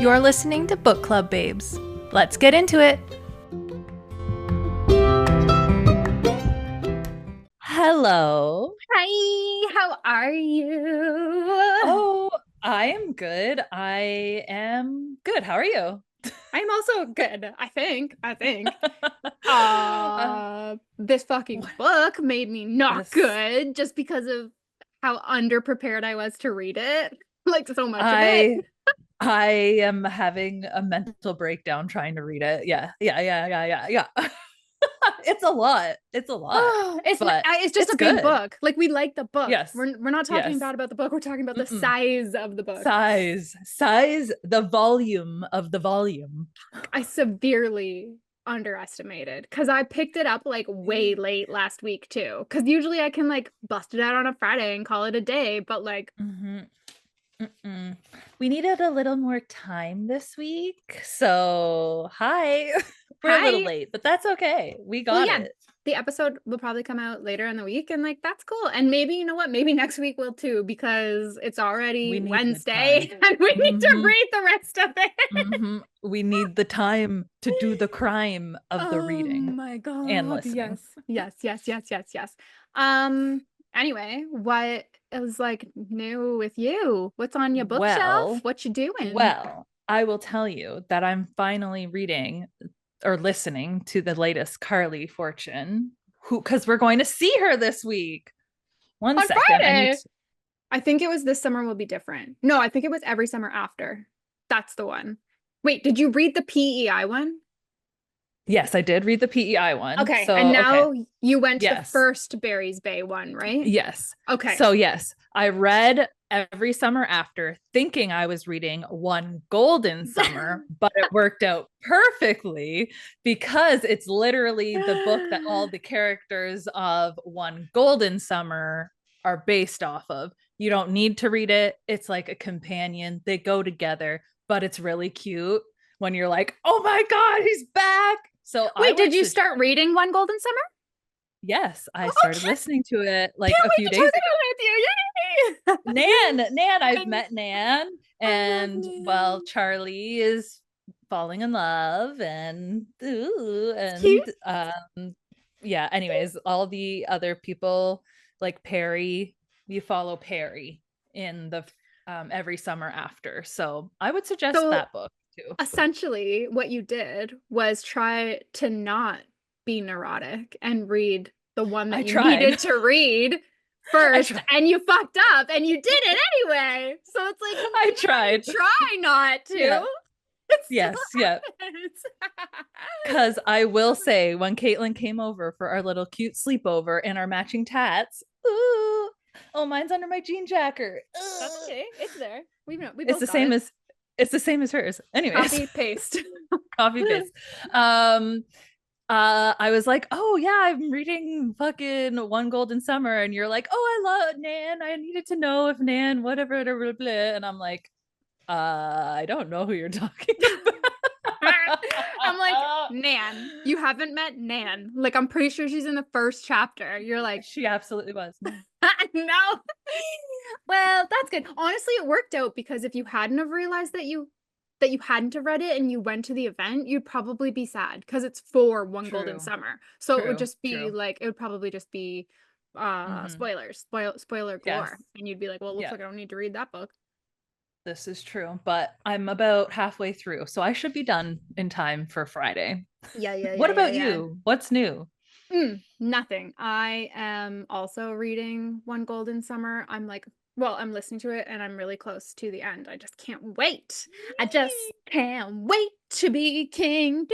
You're listening to Book Club Babes. Let's get into it. Hello. Hi, how are you? Oh, I am good. I am good. How are you? I'm also good, I think. Uh, This fucking book made me not this good just because of how underprepared I was to read it. Like so much of it. I I am having a mental breakdown trying to read it. Yeah. It's a lot. It's a lot. Oh, it's not, But it's just it's a big good. book. Like we like the book. Yes. We're not talking Yes. bad about the book. We're talking about the Mm-mm. size of the book. Size, the volume of the volume. I severely underestimated because I picked it up like way late last week too. Because usually I can like bust it out on a Friday and call it a day, but like, Mm-hmm. Mm-mm. We needed a little more time this week. So, hi. We're a little hi. late, but that's okay. We Well, got yeah, it. the episode will probably come out later in the week, and like that's cool. And maybe you know what? Maybe next week will too, because it's already We need the Wednesday time. and we need to Mm-hmm. read the rest of it. Mm-hmm. We need the time to do the crime of the Oh reading my and God. listening. Yes. Um, anyway, what is like new with you? What's on your bookshelf? Well, What you doing? well, I will tell you that I'm finally reading or listening to the latest Carly Fortune, who because we're going to see her this week. One On second, I need Friday. to. I think it was This Summer Will Be Different. No, I think it was Every Summer After. That's the one. Wait, did you read the PEI one? Yes, I did read the PEI one. Okay, and So, okay. now you went to the Yes. first Barry's Bay one, right? Yes. Okay. So, yes, I read Every Summer After thinking I was reading One Golden Summer, but it worked out perfectly because it's literally the book that all the characters of One Golden Summer are based off of. You don't need to read it. It's like a companion. They go together, but it's really cute when you're like, "Oh my God, he's back." So I Wait, did would you suggest, start reading One Golden Summer? yes, I Oh, started cute. listening to it like Can't a wait few to talk days about ago. it with you. Nan, Yay! I've met Nan, I love and well, Nan. Charlie is falling in love, It's cute. yeah. Anyways, all the other people like Perry, you follow Perry in the Every Summer After. So I would suggest So that book too. essentially, what you did was try to not be neurotic and read the one that I you tried. needed to read I first, tried. and you fucked up and you did it anyway. So it's like, I even when you tried. try not Yeah. to, it still Yes. Yeah. happens. Because I will say, when Caitlin came over for our little cute sleepover and our matching tats, ooh, oh, mine's under my jean jacket. That's okay. It's there. We It's both the got same it. as it's the same as hers. Anyways, Copy, paste. coffee base. Um, I was like, oh yeah, I'm reading fucking One Golden Summer, and you're like, oh, I love Nan. I needed to know if Nan, whatever, blah, blah, blah. And I'm like, I don't know who you're talking I'm like, about. Nan, you haven't met Nan. Like, I'm pretty sure she's in the first chapter. You're like, She absolutely was. No. no. Well, that's good. Honestly, it worked out because if you hadn't have realized that you hadn't have read it and you went to the event, you'd probably be sad because it's for One Golden True. Summer. So it would True. just be True. like it would probably just be Mm-hmm. spoiler Yes. galore. And you'd be like, well, it looks Yeah, like I don't need to read that book. this is true. But I'm about halfway through, so I should be done in time for Friday. What about Yeah. you? What's new? Nothing. I am also reading One Golden Summer. I'm like, well, I'm listening to it and I'm really close to the end. I just can't wait. I just can't wait to be king.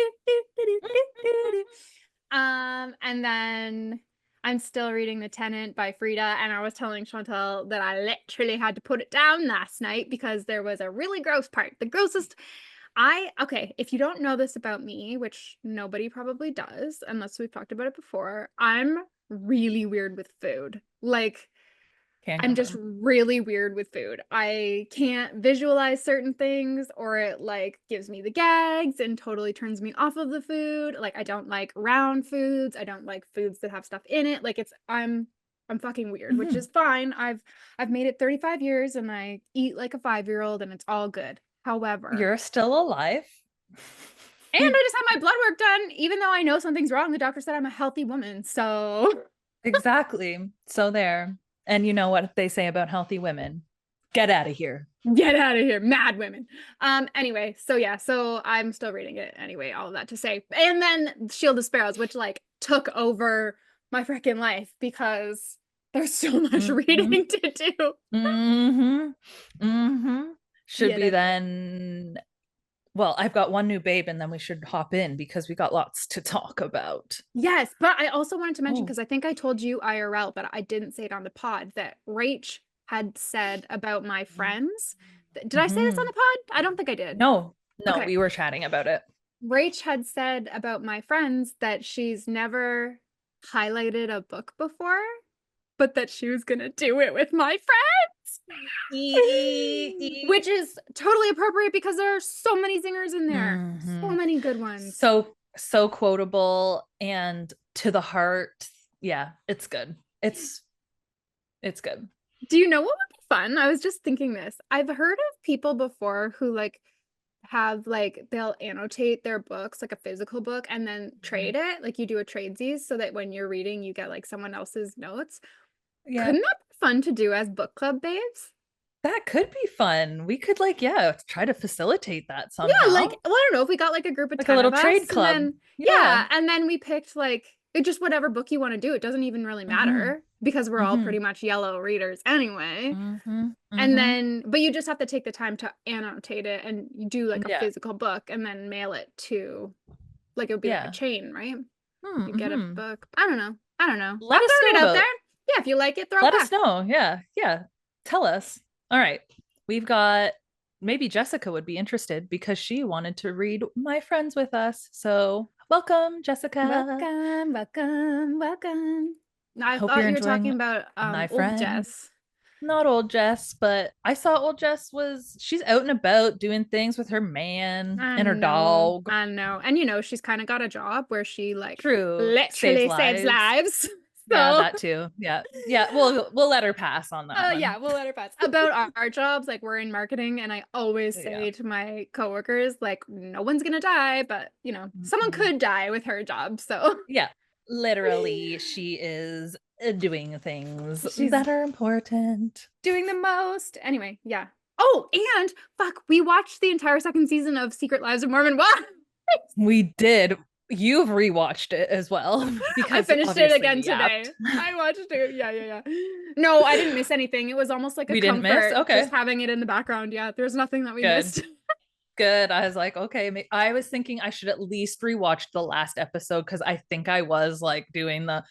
And then I'm still reading The Tenant by Frida, and I was telling Chantal that I literally had to put it down last night because there was a really gross part. The grossest okay, if you don't know this about me, which nobody probably does, unless we've talked about it before, I'm really weird with food. Like, Can I'm just confirm. really weird with food. I can't visualize certain things, or it like gives me the gags and totally turns me off of the food. Like, I don't like round foods. I don't like foods that have stuff in it. Like, I'm fucking weird, which Mm-hmm. is fine. I've made it 35 years and I eat like a 5-year-old and it's all good. However, You're still alive. and I just had my blood work done, even though I know something's wrong. The doctor said I'm a healthy woman. So Exactly. So there. And you know what they say about healthy women? Get out of here. get out of here, mad women. Anyway, so yeah, so I'm still reading it anyway, all of that to say. And then Shield of Sparrows, which like took over my freaking life because there's so much Mm-hmm. reading to do. Mm-hmm. Mm-hmm. Should Get be out of here. then. Well, I've got one new babe, and then we should hop in because we got lots to talk about. Yes, but I also wanted to mention, Oh. because I think I told you IRL, but I didn't say it on the pod, that Rach had said about my friends. Did I say this on Mm-hmm. the pod? I don't think I did. No, no, Okay. we were chatting about it. Rach had said about my friends that she's never highlighted a book before, but that she was gonna do it with my friends. Which is totally appropriate because there are so many zingers in there. So Mm-hmm. many good ones. So quotable and to the heart. Yeah, it's good. It's good. Do you know what would be fun? I was just thinking this. I've heard of people before who like have like they'll annotate their books like a physical book and then trade it. Like you do a tradesies so that when you're reading you get like someone else's notes. Yeah, Couldn't that be fun to do as book club babes? that could be fun. We could like, yeah, try to facilitate that Yeah, somehow. like, well, I don't know if we got like a group of Like a 10 little of trade us and club. then Yeah. yeah, and then we picked like just whatever book you want to do. It doesn't even really Mm-hmm. matter because we're all Mm-hmm. pretty much yellow readers anyway. Mm-hmm. And Mm-hmm. then, but you just have to take the time to annotate it and you do like a Yeah. physical book and then mail it to, like, it would be like a Yeah. chain, right? You get a Mm-hmm. book. I don't know. I don't know. I'm Let us throwing know it out there. about Yeah, if you like it, throw it let us back. know. Yeah. Yeah. Tell us. All right. We've got maybe Jessica would be interested because she wanted to read My Friends with us. So welcome, Jessica. Welcome, welcome, welcome. I Hope you're thought you were talking enjoying about My old Friend. Jess. Not old Jess, but I saw old Jess was she's out and about doing things with her man I and her know, dog. I know. And you know, she's kind of got a job where she like True. Saves literally saves lives. lives. Yeah, So that too. Yeah. Yeah. We'll let her pass on that one. yeah, we'll let her pass. About our jobs, like we're in marketing, and I always Yeah. say to my coworkers, like, no one's gonna die, but you know, someone Mm-mm. could die with her job. So Yeah. Literally, she is doing things she's that are important. doing the most. Anyway, yeah. Oh, and fuck, we watched the entire second season of Secret Lives of Mormon Wives. We did. You've rewatched it as well I because finished it obviously again we today. yapped. I watched it. Yeah, yeah, yeah. No, I didn't miss anything. It was almost like a We didn't miss. comfort just Okay. having it in the background. Yeah, there's nothing that we Good. missed. Good. I was like, okay. I was thinking I should at least rewatch the last episode because I think I was like doing the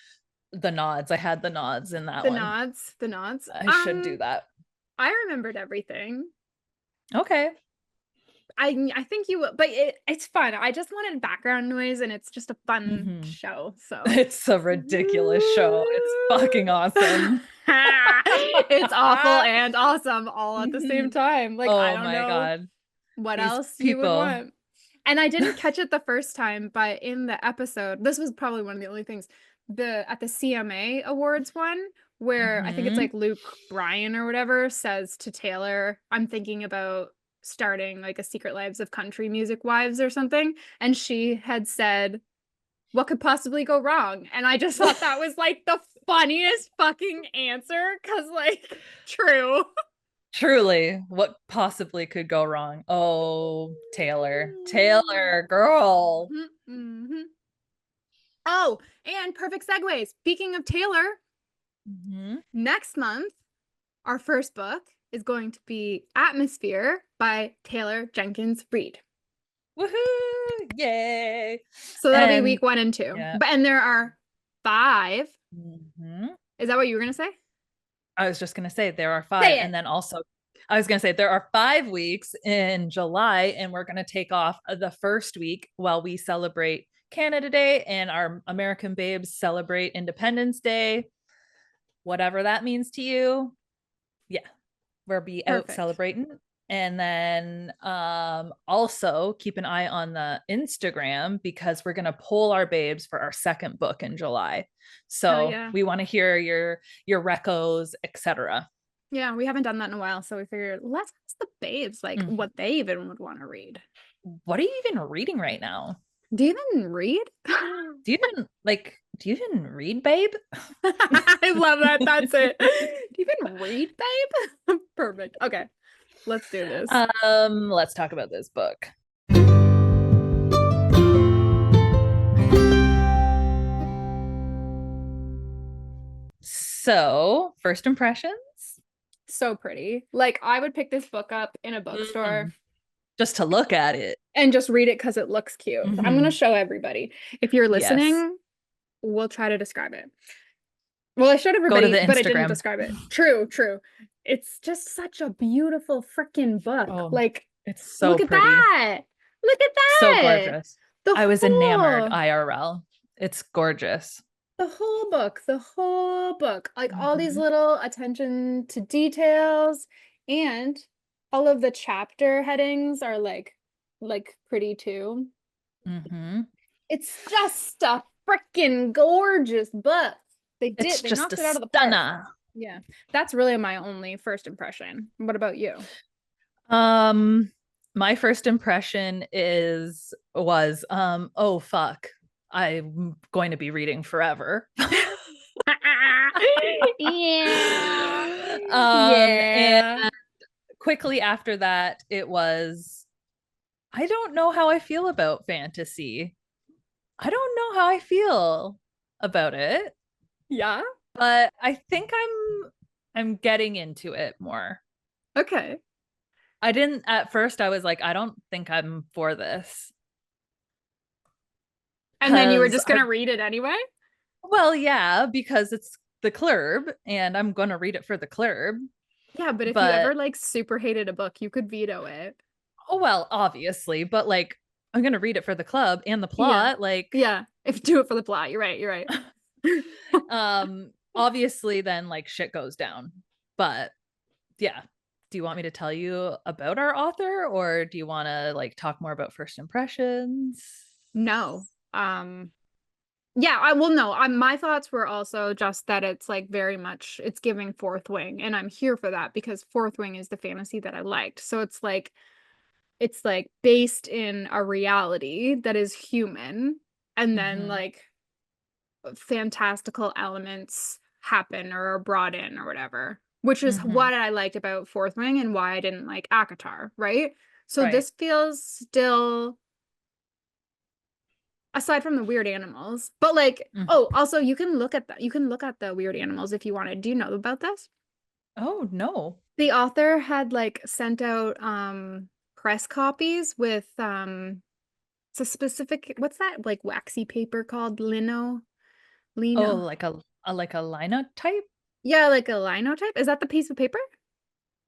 nods. I had the nods in that The one. nods, the nods. I should do that. I remembered everything. Okay. I think you will, but it's fun. I just wanted background noise and it's just a fun Mm-hmm. show. So It's a ridiculous show. It's fucking awesome. it's awful and awesome all at the same time. Like, I Oh don't my know God. what These else you would people. want. And I didn't catch it the first time, but in the episode, this was probably one of the only things, the at the CMA Awards one, where I think it's Mm-hmm. like Luke Bryan or whatever says to Taylor, I'm thinking about starting like a Secret Lives of Country Music Wives or something. And she had said, what could possibly go wrong? And I just thought that was like the funniest fucking answer. Cause like, true. Truly, what possibly could go wrong? Oh, Taylor. Taylor, girl. Mm-hmm. Oh, and perfect segue. Speaking of Taylor, Mm-hmm. next month, our first book is going to be Atmosphere by Taylor Jenkins Reid. Woohoo! Yay! So that'll be And week 1 and 2. yeah. And there are 5. Mm-hmm. Is that what you were gonna say? I was just gonna say there are 5, Say it. and then also I was gonna say there are 5 weeks in July, and we're gonna take off the first week while we celebrate Canada Day and our American babes celebrate Independence Day, whatever that means to you. Yeah, we'll be out Perfect. celebrating. And then also keep an eye on the Instagram because we're gonna poll our babes for our second book in July. Hell So yeah. we want to hear your recos, etc. Yeah, we haven't done that in a while, so we figured let's ask the babes like Mhm. what they even would want to read. What are you even reading right now? Do you even read? Do you even read, babe? I love that. That's it. Do you even read, babe? Perfect. Okay, let's do this. Let's talk about this book. So, first impressions? So pretty. Like I would pick this book up in a bookstore Mhm. Just to look at it. and just read it because it looks cute. I'm gonna Mhm. show everybody. If you're Yes. listening, we'll try to describe it. Well, I showed Go to everybody, the but I didn't Instagram. describe it. True, true. It's just such a beautiful freaking book. Oh, Like, it's so look at pretty. that. Look at So that. gorgeous. The I was enamored whole IRL. It's gorgeous. the whole book, the whole book. Like all these Mhm. little attention to details and all of the chapter headings are like pretty too. Mhm. It's just a freaking gorgeous book. It's They just a knocked it out of the park. stunner. Yeah. That's really my only first impression. What about you? Um, my first impression oh fuck. I'm going to be reading forever. Yeah. And Yeah. quickly after that, it was, I don't know how I feel about fantasy. I don't know how I feel about it, Yeah. but I think I'm getting into it more. Okay. I didn't at first I was like, I don't think I'm for this. And then you were Cause just gonna read it anyway? well, yeah, because it's the club and I'm gonna read it for the club. Yeah, but if you ever But like super hated a book, you could veto it. oh well, obviously, but like I'm gonna read it for the club and the Yeah. plot. Like Yeah. If you do it for the plot, you're right. You're right. obviously then like shit goes down. But yeah. Do you want me to tell you about our author or do you want to like talk more about first impressions? No. Yeah, I will no. My thoughts were also just that it's like very much it's giving Fourth Wing, and I'm here for that because Fourth Wing is the fantasy that I liked. So it's like based in a reality that is human, and then Mm-hmm. like fantastical elements happen or are brought in or whatever, which is Mm-hmm. what I liked about Fourth Wing and why I didn't like Akatar, right? So Right. this feels still aside from the weird animals. But like, Mhm. oh, also you can look at that. You can look at the weird animals if you wanted. Do you know about this? Oh no. The author had like sent out press copies with it's a specific what's that like waxy paper called Oh, lino. like a linotype? Yeah, like a linotype. Is that the piece of paper?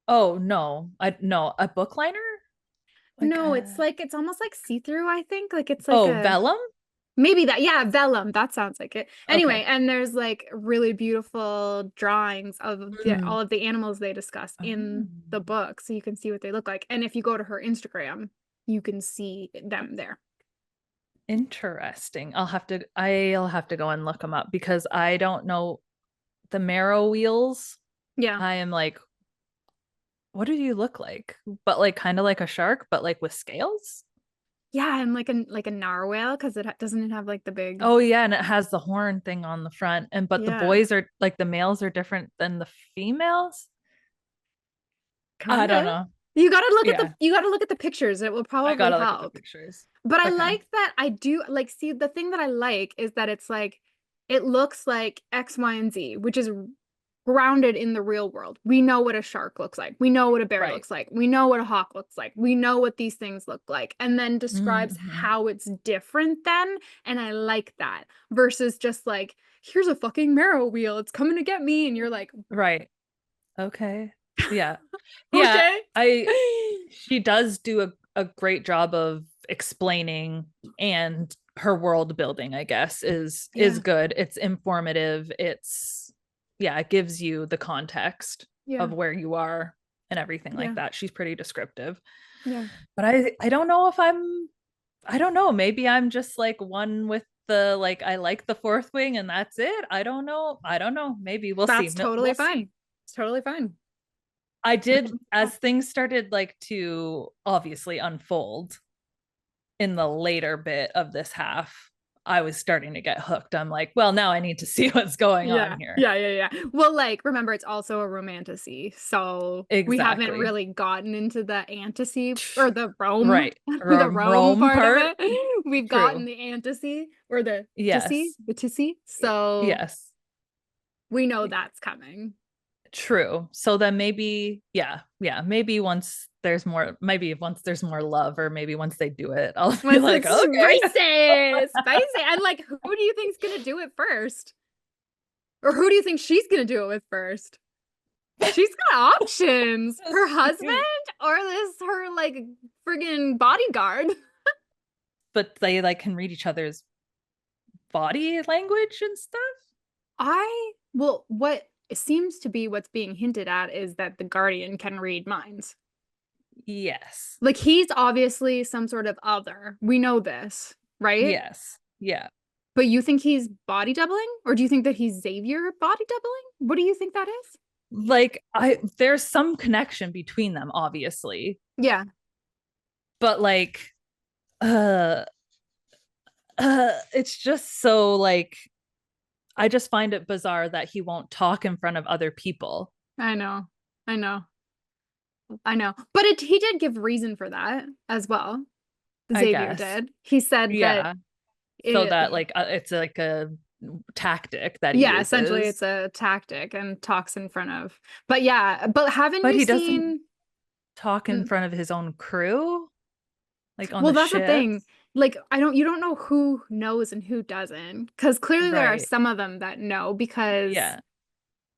Oh no. I no, a book liner? Like No, it's like it's almost like see-through, I think. Like it's like oh, a vellum? maybe that, yeah, vellum. That sounds like it. Anyway, Okay. and there's like really beautiful drawings of Mm. all of the animals they discuss Oh. in the book, so you can see what they look like. And if you go to her Instagram, you can see them there. Interesting. I'll have to go and look them up because I don't know the marrow wheels. Yeah. I am like, what do you look like? But like kind of like a shark, but like with scales? Yeah, and like a narwhal because doesn't it have like the big Oh yeah, and it has the horn thing on the front. And but the yeah, boys are like the males are different than the females. I kind don't of. know. Yeah, You gotta look at the pictures. It will I probably gotta look at the help. pictures. But I Okay. like that I do like see the thing that I like is that it's like it looks like X, Y, and Z, which is grounded in the real world. We know what a shark looks like. We know what a bear Right. looks like. We know what a hawk looks like. We know what these things look like. And then describes Hmm. how it's different then. And I like that versus just like, here's a fucking marrow wheel. It's coming to get me. And you're like, Right. Okay. Yeah. Yeah. okay. She does do a great job of explaining and her world building, I guess, is Yeah. good. It's informative. Yeah, it gives you the context Yeah. of where you are and everything like Yeah. that. She's pretty descriptive. Yeah. But I don't know if I don't know. Maybe I'm just like one with the like I like the fourth wing and that's it. I don't know. I don't know. Maybe we'll see. That's totally We'll see. fine. It's totally fine. I did, as things started like to obviously unfold in the later bit of this half, I was starting to get hooked. I'm like, well, now I need to see what's going on Yeah, here. yeah, yeah, yeah. Well, like, remember, it's also a romantasy, so we haven't Exactly. really gotten into the antasy or the Rome, Right. the Rome Rome part of part. it. We've gotten True. the antasy or Yes. the tissy. So Yes. we know that's coming. True. So then maybe, yeah, yeah, maybe once there's more, maybe once there's more love, or maybe once they do it, I'll be Once like, it's okay. spicy, spicy, and like, who do you think's gonna do it first, or who do you think she's gonna do it with first? She's got options. Her husband or this her like friggin' bodyguard. But they like can read each other's body language and stuff. Well, what seems to be what's being hinted at is that the Guardian can read minds. Yes. Like he's obviously some sort of other. We know this, right? Yes. Yeah. But you think he's body doubling? Or do you think that he's Xavier body doubling? What do you think that is? Like there's some connection between them, obviously. Yeah. But like uh it's just so like I just find it bizarre that he won't talk in front of other people. I know. I know. I know. But he did give reason for that as well. I Xavier guess. did. He said that Yeah. So it that like it's like a tactic that he yeah, essentially uses. it's a tactic and talks in front of. But yeah, but haven't But you he doesn't seen talk in mm, front of his own crew, like on well, the that's the thing. ships. Like you don't know who knows and who doesn't. Because clearly there are Right. some of them that know because Yeah.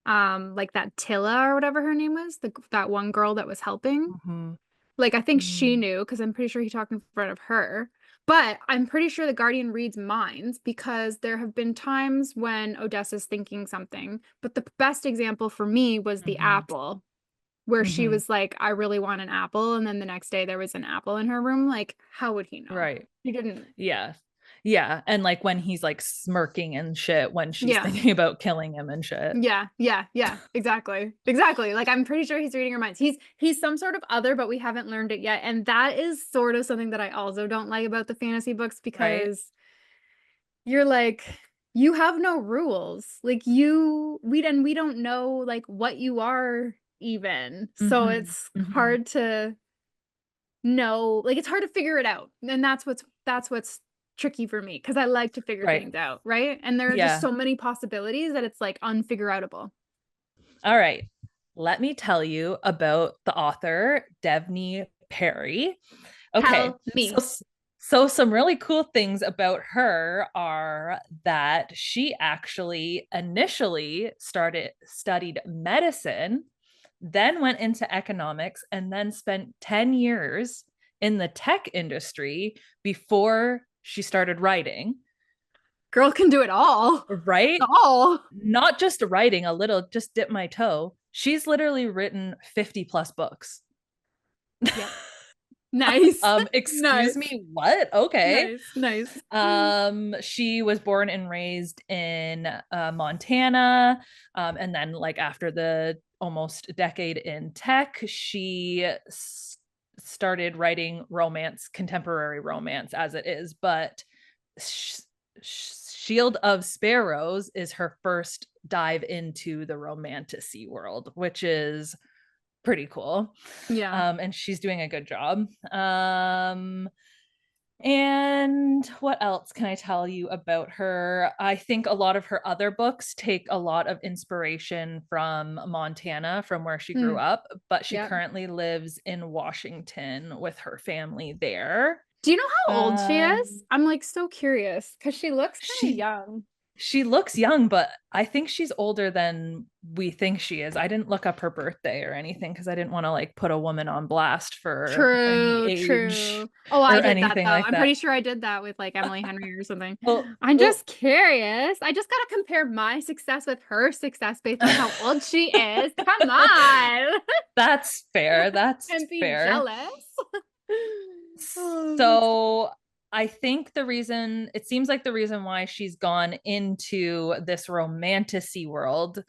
like that Tilla or whatever her name was, that one girl that was helping. Mm-hmm. Like I think she Mm-hmm. knew because I'm pretty sure he talked in front of her. But I'm pretty sure the Guardian reads minds because there have been times when Odessa's thinking something. But the best example for me was the Mm-hmm. apple, where she Mm-hmm. was like, I really want an apple. And then the next day there was an apple in her room. Like, how would he know? Right. He didn't. Yeah. Yeah. And like when he's like smirking and shit when she's Yeah. thinking about killing him and shit. Yeah, yeah, yeah, exactly. Exactly. Like I'm pretty sure he's reading her minds. He's some sort of other, but we haven't learned it yet. And that is sort of something that I also don't like about the fantasy books Right. because you're like you have no rules. Like we don't know like what you are even. So Mm-hmm. it's Mm-hmm. hard to know, like it's hard to figure it out. And that's what's tricky for me because I like to figure Right. things out, right? And there are just Yeah. so many possibilities that it's like unfigureoutable. All right. Let me tell you about the author, Devney Perry. Okay. Tell me. So some really cool things about her are that she actually initially started studied medicine, then went into economics, and then spent 10 years in the tech industry before she started writing. Girl can do it all. Right? All. Not just writing a little, just dip my toe. She's literally written 50 plus books. Yep. Nice. Excuse Nice. me, what? Okay. Nice. Nice. She was born and raised in Montana. And then like after the almost decade in tech, she started writing romance, contemporary romance as it is, but Shield of Sparrows is her first dive into the romantasy world, which is pretty cool. Yeah. And she's doing a good job. And what else can I tell you about her? I think a lot of her other books take a lot of inspiration from Montana, from where she grew Mm. up, but she Yep. currently lives in Washington with her family there. Do you know how old she is? Um, I'm like so curious because she looks kind of she young. she looks young, but I think she's older than we think she is. I didn't look up her birthday or anything because I didn't want to like put a woman on blast for any True, age true. Oh, I or did that anything though. like I'm that. pretty sure I did that with like Emily Henry or something. Well, I'm well, just curious. I just gotta compare my success with her success based on how old she is. Come on. that's fair. That's And be fair. jealous. Oh, that's So I think it seems like the reason why she's gone into this romantasy world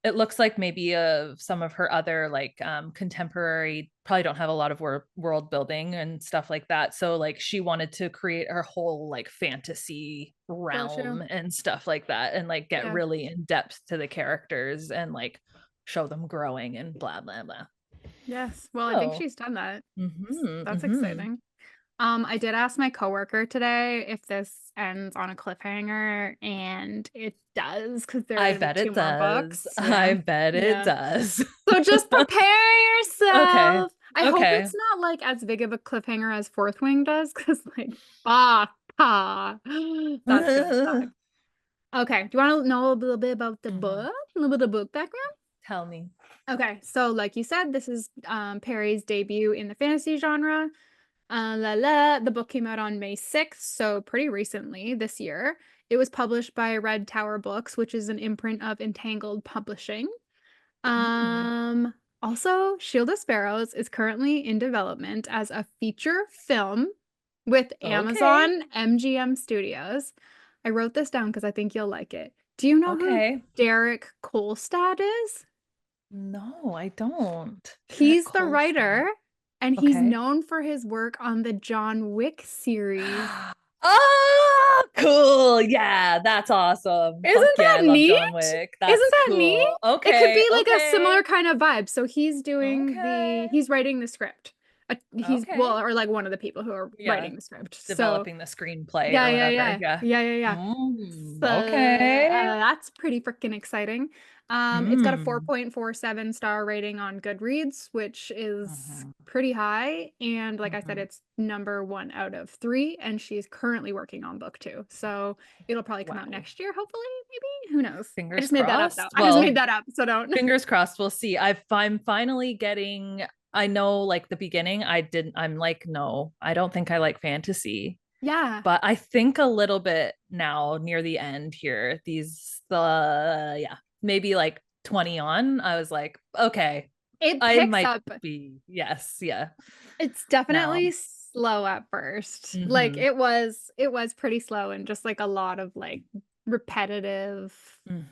it looks like maybe some of her other like contemporary probably don't have a lot of world building and stuff like that. So like she wanted to create her whole like fantasy Gotcha. realm and stuff like that and like get Yeah. really in depth to the characters and like show them growing and blah blah blah. Yes. Well, I think Oh. she's done that. Mm-hmm. That's Mm-hmm. exciting. I did ask my coworker today if this ends on a cliffhanger, and it does because I there's bet two it more does. books. Yeah. I bet it Yeah. does. So just prepare Okay. yourself. I hope Okay. it's not like as big of a cliffhanger as Fourth Wing does, because like, ah, ah, that's gonna suck. Okay. Do you want to know a little bit about the Mhm. book? A little bit of book background? Tell me. Okay. So, like you said, this is Perry's debut in the fantasy genre. The book came out on May 6th, so pretty recently this year. It was published by Red Tower Books, which is an imprint of Entangled Publishing. Mm. Um, Also, Shield of Sparrows is currently in development as a feature film with Okay. Amazon MGM Studios. I wrote this down because I think you'll like it. Do you know who Okay. Derek Kolstad is? No, I don't. Derek He's the Kolstad. writer, and he's Okay. known for his work on the John Wick series. Oh, cool. Yeah, that's awesome. Fuck Isn't yeah, that I love neat? John Wick. Isn't That's that neat? cool. It could Okay. be like a Okay. similar kind of vibe. So Okay. he's writing the script. Okay. Or like one of the people who are Yeah. writing the script. So Developing the screenplay yeah, or yeah, whatever. yeah. Yeah. Yeah, yeah, yeah. Mm, So okay. that's pretty freaking exciting. It's got a Mm. 4.47 star rating on Goodreads, which is Mhm. pretty high. And like I said, Mhm. it's number one out of three, and she's currently working on book two. So it'll probably come out Wow. next year, hopefully, maybe. Who knows? I Fingers just made that up though. crossed. I just made Well, that up, so don't. fingers crossed. We'll see. I'm finally getting. I know, like the beginning, I didn't. I'm like, no, I don't think I like fantasy, Yeah. but I think a little bit now near the end here. Yeah, maybe like 20 on. I was like, okay, It I picks might up. be. Yes, yeah. It's Now, definitely slow at first. Like mm-hmm, it was pretty slow and just like a lot of like repetitive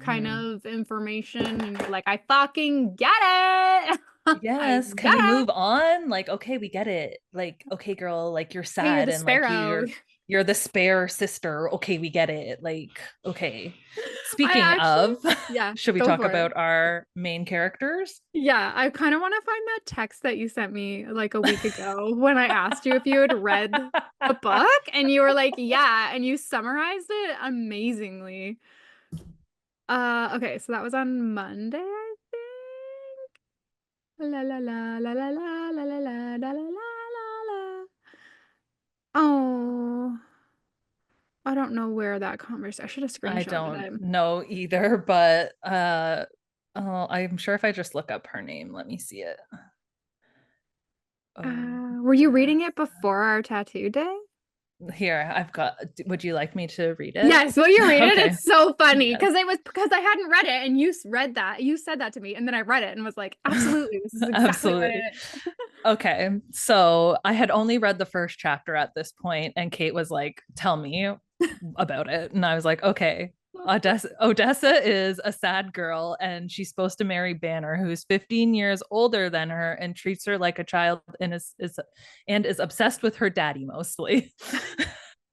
kind mm-hmm. of information, and you're like, I fucking get it. I Yes, can get we it. move on? Like, okay, we get it. Like, okay, girl, like you're Hey, you're sad the and like sparrow. you're the spare sister. Okay, we get it. Like, okay. I Speaking actually, of, yeah, should we go talk for it. about our main characters? Yeah, I kind of want to find that text that you sent me like a week ago when I asked you if you had read the book, and you were like, yeah, and you summarized it amazingly. Okay, so that was on Monday, I think. La la la la la la la la la la la la la. Oh, I don't know where that conversation. I should have I screenshotted don't it. know either, but oh, I'm sure if I just look up her name, let me see it. Oh, Were you reading it Odessa. before our tattoo day? Here, I've got, would you like me to read it? Yes, will you read it? Okay. It's so funny Yes. because it was because I hadn't read it, and read that. You said that to me, and then I read it and was like, absolutely, this is exactly what Absolutely. it is. Okay. So I had only read the first chapter at this point, and Kate was like, tell me about it. And I was like, okay. Odessa is a sad girl, and she's supposed to marry Banner, who's 15 years older than her and treats her like a child and is obsessed with her daddy mostly.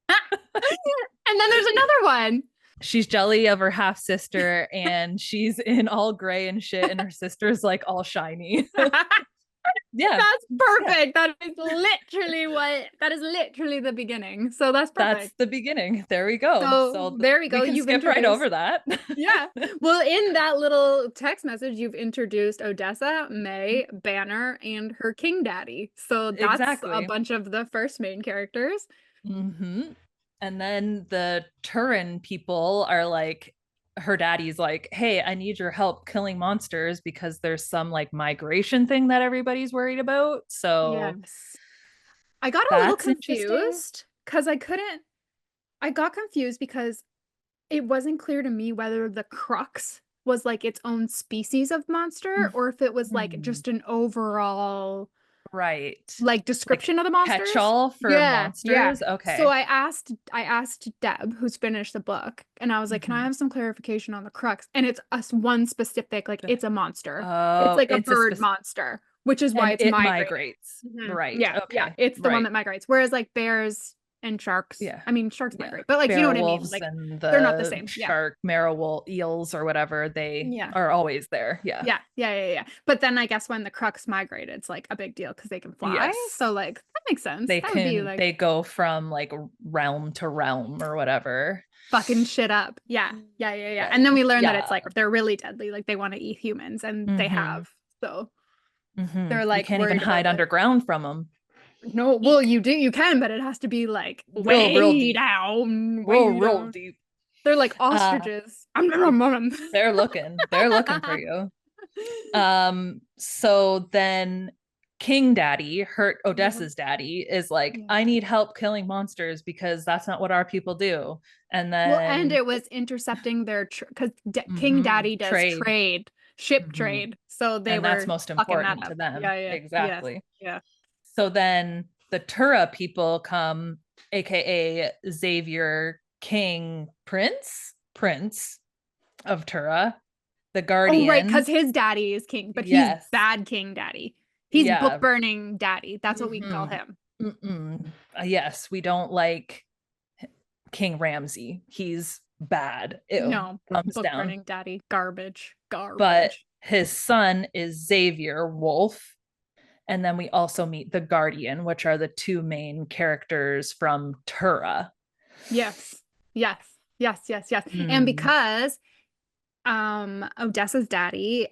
And then there's another one. She's jelly of her half sister, and she's in all gray and shit, and her sister's like all shiny. Yeah. That's Yeah. perfect. That is literally the beginning. So that's That's perfect. the beginning. There we go. So So there we we go. can You've skip right introduced, over that. yeah. Well, in that little text message, you've introduced Odessa, May, Banner, and her King Daddy. So that's a Exactly. bunch of the first main characters. Hmm. And then the Turin people are like, her daddy's like, hey, I need your help killing monsters because there's some like migration thing that everybody's worried about. So Yes. I got a little that's interesting. confused because I got confused because it wasn't clear to me whether the Crux was like its own species of monster or if it was like Mhm. just an overall Right. like Like description of the monsters. catch-all for Yeah, yeah. monsters. So Okay. I asked Deb, who's finished the book, and I was like, "Can I Mhm. have some clarification on the crux?" And it's one specific, like it's a monster. It's Oh, like a bird monster, which is why and it's it migrating. migrates. Mhm. Right. Yeah, yeah. Okay. It's the one Right. that migrates. Whereas like bears and sharks, Yeah. I mean, sharks Yeah. migrate, but like you know what I mean? Werewolves Like and they're not the the same. Yeah. shark, marrow eels or whatever, they Yeah. are always there. Yeah. Yeah, yeah, yeah, yeah. But then I guess when the Crux migrate, it's like a big deal because they can fly. Yes. So like that makes sense. That would be like They go from like realm to realm or whatever. fucking shit up. Yeah, yeah, yeah, yeah. Yeah. And then we learn that it's Yeah. like they're really deadly. Like they want to eat humans, and they Mm-hmm. have. So Mm-hmm. they're You like can't even worried about hide like underground from them. no. Well, Eek. you do. You can, but it has to be like Real way deep. down, way Real down. deep. They're like Uh ostriches. they're looking. They're looking for you. So then King Daddy, Hurt Yeah. Odessa's daddy, is like, Yeah. I need help killing monsters because that's not what our people do. And Well, and then it was intercepting their because King Daddy does trade. ship Hmm. trade. So they And that's were most fucking that important to up. them. Yeah, yeah, yes, Exactly. yeah. So then the Tura people come, aka Xavier King Prince of Tura, the Oh, right, Guardian. because his daddy is king, but he's Yes. bad King Daddy. He's book Yeah. burning daddy. That's what we can call Hmm. him. Yes, we don't like King Ramsay. He's bad. Ew. No, Thumbs book down. burning daddy. Garbage. But Garbage. his son is Xavier Wolf. And then we also meet the Guardian, which are the two main characters from Tura. Yes. Yes. Yes. Yes. Yes. And Mm. because Odessa's daddy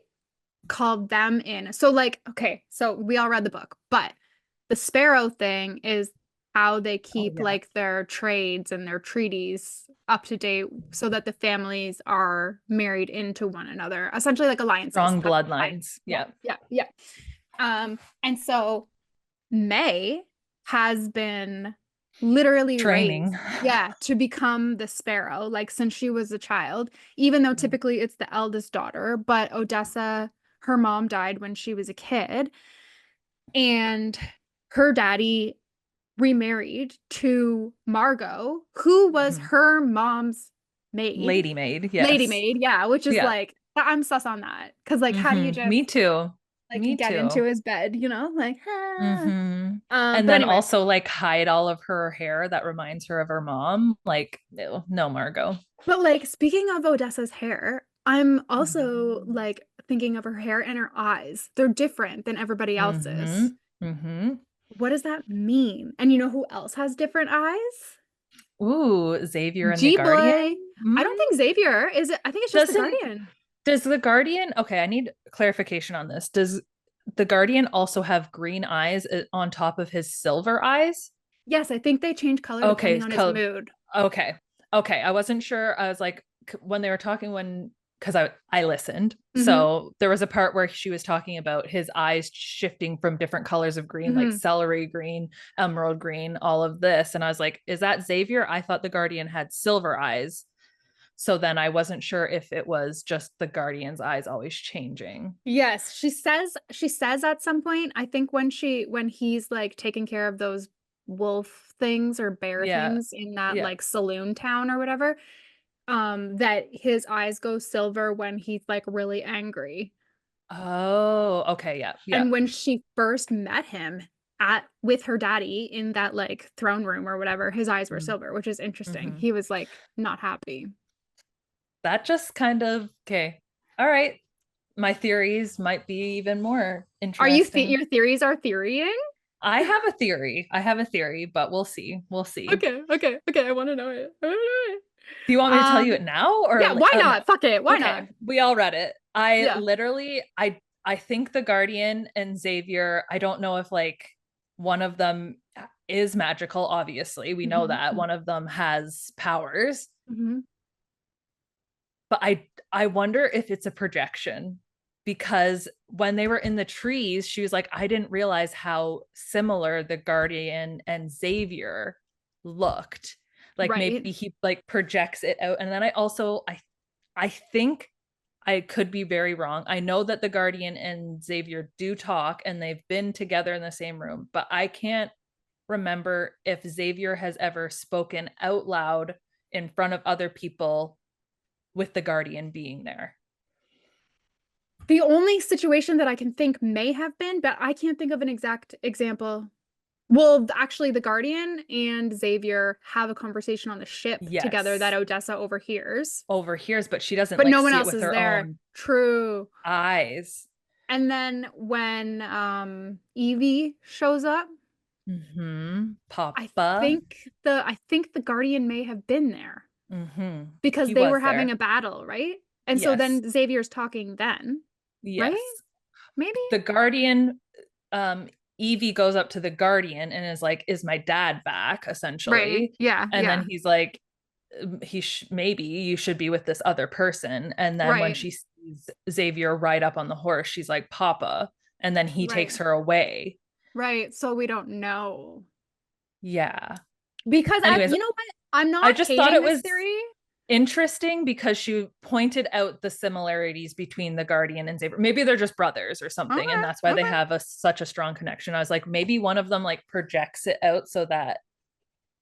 called them in. So like, okay, so we all read the book, but the sparrow thing is how they Oh keep yeah. like their trades and their treaties up to date so that the families are married into one another, essentially like alliances. Strong That's why. bloodlines. Yeah, Yeah. yeah, yeah. And so May has been literally raised, Training. yeah, to become the sparrow, like since she was a child, even though typically it's the eldest daughter, but Odessa, her mom died when she was a kid, and her daddy remarried to Margot, who was Mhm. her mom's maid, Lady maid. lady Yes. maid, yeah, which is Yeah. like I'm sus on that because like how do you just Me too. like Me get into too. his bed, like And but then anyway, also like hide all of her hair that reminds her of her mom. Like, ew, no, Margot. but like speaking of Odessa's hair, I'm also Mm-hmm. like thinking of her hair and her eyes. They're different than everybody Mm-hmm. else's. Mm-hmm. What does that mean? And you know who else has different eyes? Ooh, Xavier and the G Guardian. Boy. I don't Mm, think Xavier is it. I think it's just the doesn't Guardian. does the Guardian? Okay, I need clarification on this. Does the Guardian also have green eyes on top of his silver eyes? Yes, I think they change color Okay, depending on his mood. okay. Okay, I wasn't sure. I was like when they were talking when because I listened. Hmm. So there was a part where she was talking about his eyes shifting from different colors of green, like Hmm. celery green, emerald green, all of this. And I was like, is that Xavier? I thought the Guardian had silver eyes. So then I wasn't sure if it was just the Guardian's eyes always changing. Yes, she says at some point, I think when he's like taking care of those wolf things or bear Yeah. things in that Yeah. like saloon town or whatever, that his eyes go silver when he's like really angry. Oh, okay. Yeah. Yeah. And when she first met him at with her daddy in that like throne room or whatever, his eyes were silver, which is interesting. Mm-hmm. He was like not happy. That just kind of, okay. All right. My theories might be even more Are you interesting. your theories are theorying? I have a theory. I have a theory, but we'll see. We'll see. Okay, okay, okay. I want to know it. I wanna know it. Do you want me to tell you it now or Yeah, why no? not? Fuck it. Why not? Okay, we all read it. I Yeah. literally I think the Guardian and Xavier, I don't know if like one of them is magical, obviously. We know that Mhm. one of them has powers, Mhm. but I wonder if it's a projection because when they were in the trees, she was like, I didn't realize how similar the Guardian and Xavier looked. Like Right. maybe he like projects it out. And then I think I could be very wrong. I know that the Guardian and Xavier do talk and they've been together in the same room, but I can't remember if Xavier has ever spoken out loud in front of other people with the Guardian being there. The only situation that I can think may have been, but I can't think of an exact example. Well, actually, the Guardian and Xavier have a conversation on the ship together that Yes. Odessa overhears. Overhears, but she doesn't But like no one see it else with is her there. own True. eyes. And then when Evie shows up, Mm-hmm. I Papa. think the Guardian may have been there Mm-hmm. because He they were was having there. a battle, right? And so Yes. then Xavier's talking then, right? Yes. Maybe? The Guardian, um, Evie goes up to the Guardian and is like, "Is my dad back?" Right. Essentially. Yeah, And then yeah. he's like, maybe you should be with this other person." And then when Right. she sees Xavier ride up on the horse, she's like, "Papa." And then he Right. takes her away. Right. So we don't know. Yeah. Because Anyways, you know what? I'm I not just thought hating it this was theory. interesting because she pointed out the similarities between the Guardian and Xavier. Maybe they're just brothers or something, and Okay. that's why they Okay. have such a strong connection. I was like, maybe one of them like projects it out so that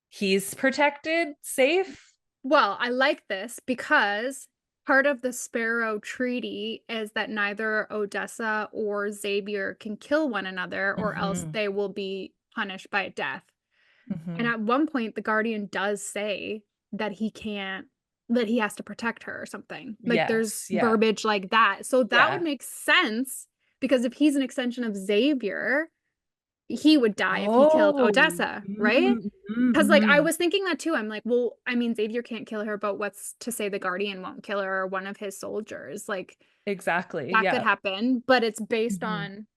he's protected, safe. Well, I like this because part of the Sparrow Treaty is that neither Odessa or Xavier can kill one another, or else Mm-hmm. they will be punished by death. And Mm-hmm. at one point, the Guardian does say that he can't, that he has to protect her or something. Like there's Yes. Yeah. verbiage like that. So that would Yeah. make sense because if he's an extension of Xavier, he would die if he killed Oh. Odessa, right? Mm-hmm. Because like I Mm-hmm. was thinking that too. I'm like, well, I mean, Xavier can't kill her, but what's to say the Guardian won't kill her or one of his soldiers? Like Exactly. that could Yeah. happen, but it's based Mm-hmm. on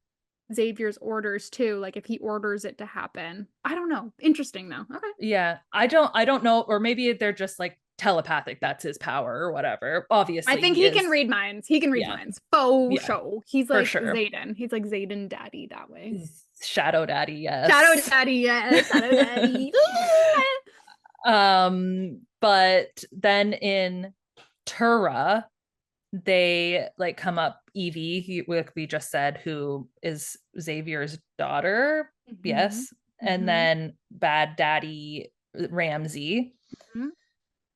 Xavier's orders too. Like if he orders it to happen. I don't know. Interesting though. Okay. Yeah. I don't know, or maybe they're just like telepathic. That's his power or whatever. I Obviously, think he he can is. read minds. He can read Yeah. minds. Faux Yeah. show. He's For like sure. Zayden. He's like Zayden daddy that way. Shadow Daddy, Shadow yes. daddy, yes. Shadow daddy. But then in Tura, they like come up Evie, like we just said, who is Xavier's daughter. Mhm. Yes. And Mhm. then Bad Daddy Ramsey. Mhm.